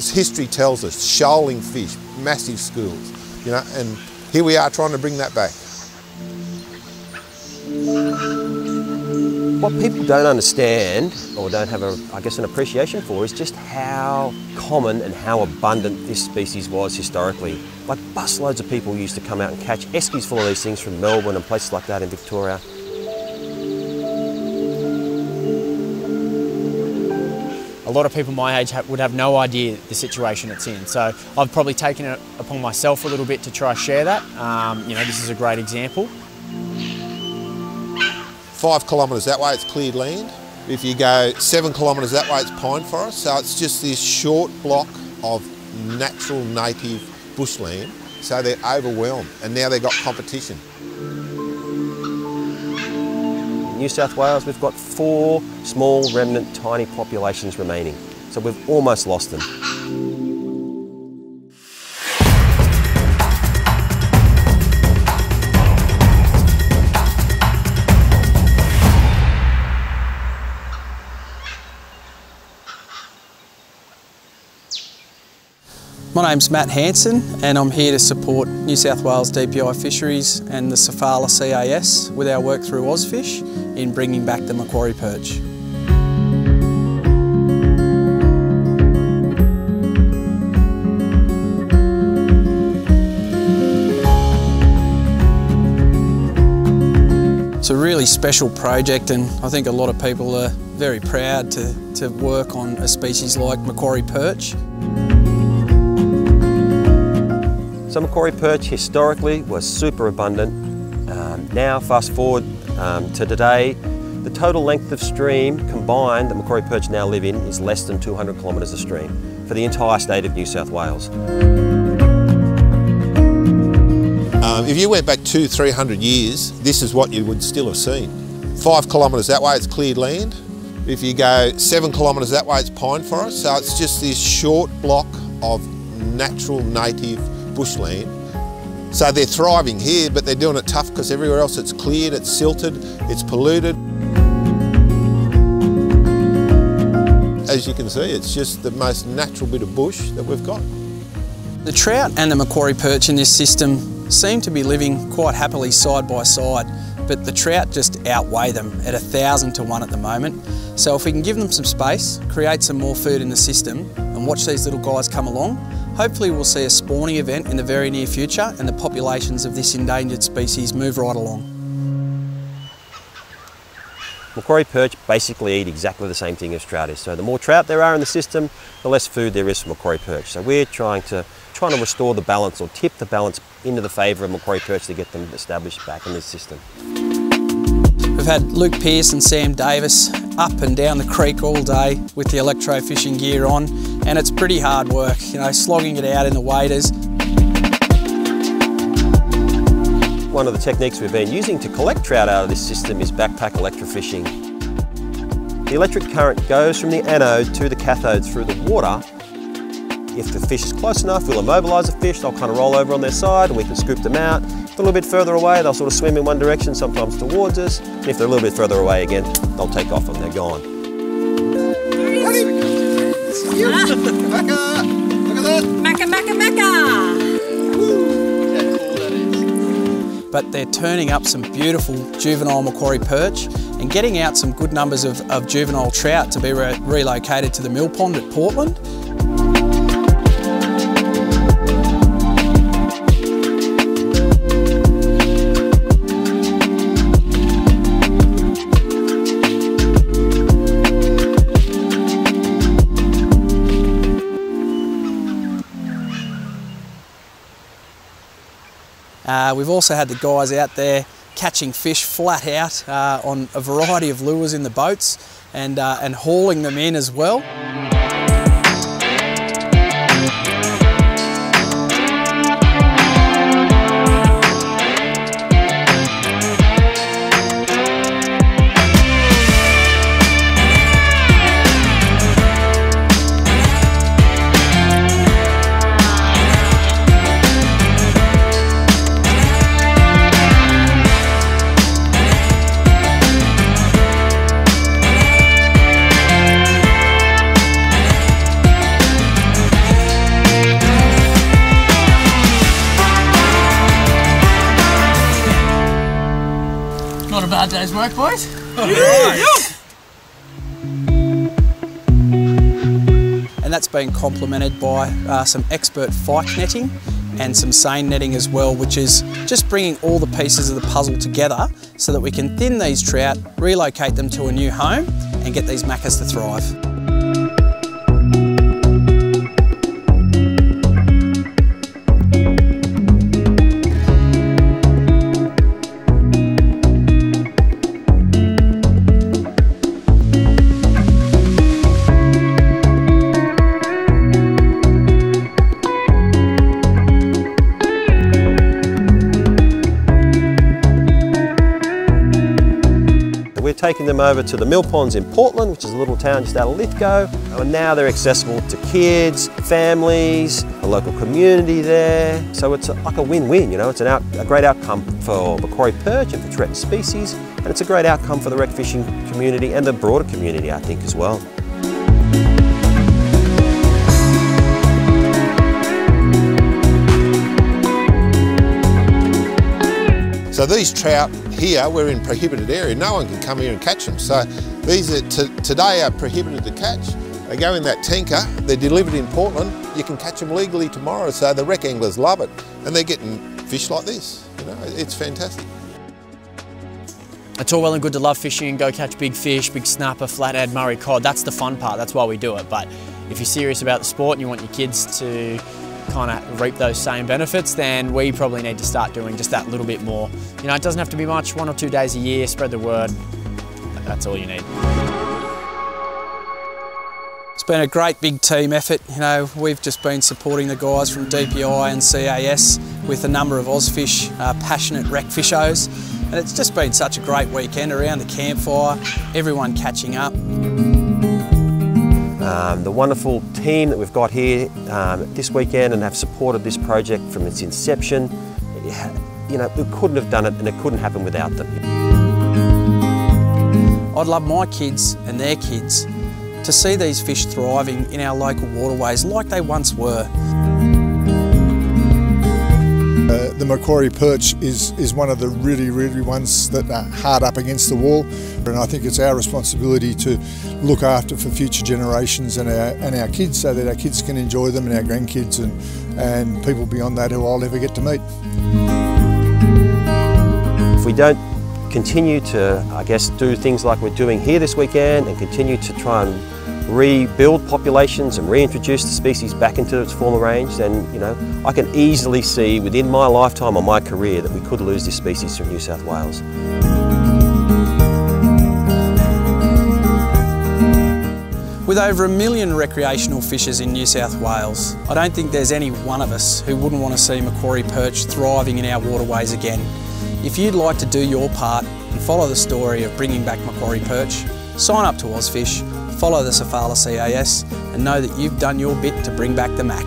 As history tells us, shoaling fish, massive schools, you know, and here we are trying to bring that back. What people don't understand, or don't have, I guess, an appreciation for, is just how common and how abundant this species was historically. Like, busloads of people used to come out and catch eskies full of these things from Melbourne and places like that in Victoria. A lot of people my age would have no idea the situation it's in. So I've probably taken it upon myself a little bit to try to share that. You know, this is a great example. 5 kilometres that way, it's cleared land. If you go 7 kilometres that way, it's pine forest. So it's just this short block of natural native bushland. So they're overwhelmed, and now they've got competition. In New South Wales, we've got 4 small, remnant, tiny populations remaining. So we've almost lost them. My name's Matt Hanson, and I'm here to support New South Wales DPI Fisheries and the Sofala CAS with our work through OzFish in bringing back the Macquarie perch. It's a really special project, and I think a lot of people are very proud to work on a species like Macquarie perch. So Macquarie perch historically was super abundant. Now, fast forward to today, the total length of stream combined that Macquarie perch now live in is less than 200 kilometres of stream for the entire state of New South Wales. If you went back 200-300 years, this is what you would still have seen. 5 kilometres that way, it's cleared land. If you go 7 kilometres that way, it's pine forest. So it's just this short block of natural native bushland. So they're thriving here, but they're doing it tough because everywhere else it's cleared, it's silted, it's polluted. As you can see, it's just the most natural bit of bush that we've got. The trout and the Macquarie perch in this system seem to be living quite happily side by side, but the trout just outweigh them at 1,000 to 1 at the moment. So if we can give them some space, create some more food in the system, and watch these little guys come along, hopefully we'll see a spawning event in the very near future and the populations of this endangered species move right along. Macquarie perch basically eat exactly the same thing as trout is. So the more trout there are in the system, the less food there is for Macquarie perch. So we're trying to restore the balance, or tip the balance into the favour of Macquarie perch to get them established back in this system. We've had Luke Pearce and Sam Davis up and down the creek all day with the electro-fishing gear on, and it's pretty hard work, you know, slogging it out in the waders. One of the techniques we've been using to collect trout out of this system is backpack electrofishing. The electric current goes from the anode to the cathode through the water. If the fish is close enough, we'll immobilise the fish, they'll kind of roll over on their side and we can scoop them out. If they're a little bit further away, they'll sort of swim in one direction, sometimes towards us. And if they're a little bit further away again, they'll take off and they're gone. But they're turning up some beautiful juvenile Macquarie perch and getting out some good numbers of juvenile trout to be relocated to the Millpond at Portland. We've also had the guys out there catching fish flat out on a variety of lures in the boats and hauling them in as well. a bad day's work, boys. And that's been complemented by some expert fyke netting and some seine netting as well, which is just bringing all the pieces of the puzzle together so that we can thin these trout, relocate them to a new home and get these macas to thrive. We're taking them over to the Millponds in Portland, which is a little town just out of Lithgow. And now they're accessible to kids, families, a local community there. So it's like a win-win, you know. It's a great outcome for Macquarie perch and for threatened species. And it's a great outcome for the rec fishing community and the broader community, I think, as well. So these trout here, we're in prohibited area. No one can come here and catch them. So these are today are prohibited to catch. They go in that tanker, they're delivered in Portland. You can catch them legally tomorrow. So the rec anglers love it. And they're getting fish like this. You know, it's fantastic. It's all well and good to love fishing and go catch big fish, big snapper, flathead, Murray cod. That's the fun part, that's why we do it. But if you're serious about the sport and you want your kids to kind of reap those same benefits, then we probably need to start doing just that little bit more. You know, it doesn't have to be much, 1 or 2 days a year, spread the word. That's all you need. It's been a great big team effort. You know, we've just been supporting the guys from DPI and CAS with a number of OzFish passionate rec fishos. And it's just been such a great weekend around the campfire, everyone catching up. The wonderful team that we've got here this weekend and have supported this project from its inception, you know, we couldn't have done it and it couldn't happen without them. I'd love my kids and their kids to see these fish thriving in our local waterways like they once were. The Macquarie perch is one of the really ones that are hard up against the wall, and I think it's our responsibility to look after for future generations and our kids, so that our kids can enjoy them and our grandkids and people beyond that who I'll never get to meet. If we don't continue to, I guess, do things like we're doing here this weekend and continue to try and rebuild populations and reintroduce the species back into its former range, then, you know, I can easily see within my lifetime or my career that we could lose this species from New South Wales. With over 1 million recreational fishers in New South Wales, I don't think there's any one of us who wouldn't want to see Macquarie perch thriving in our waterways again. If you'd like to do your part and follow the story of bringing back Macquarie perch, sign up to OzFish, follow the Safala CAS and know that you've done your bit to bring back the Mac.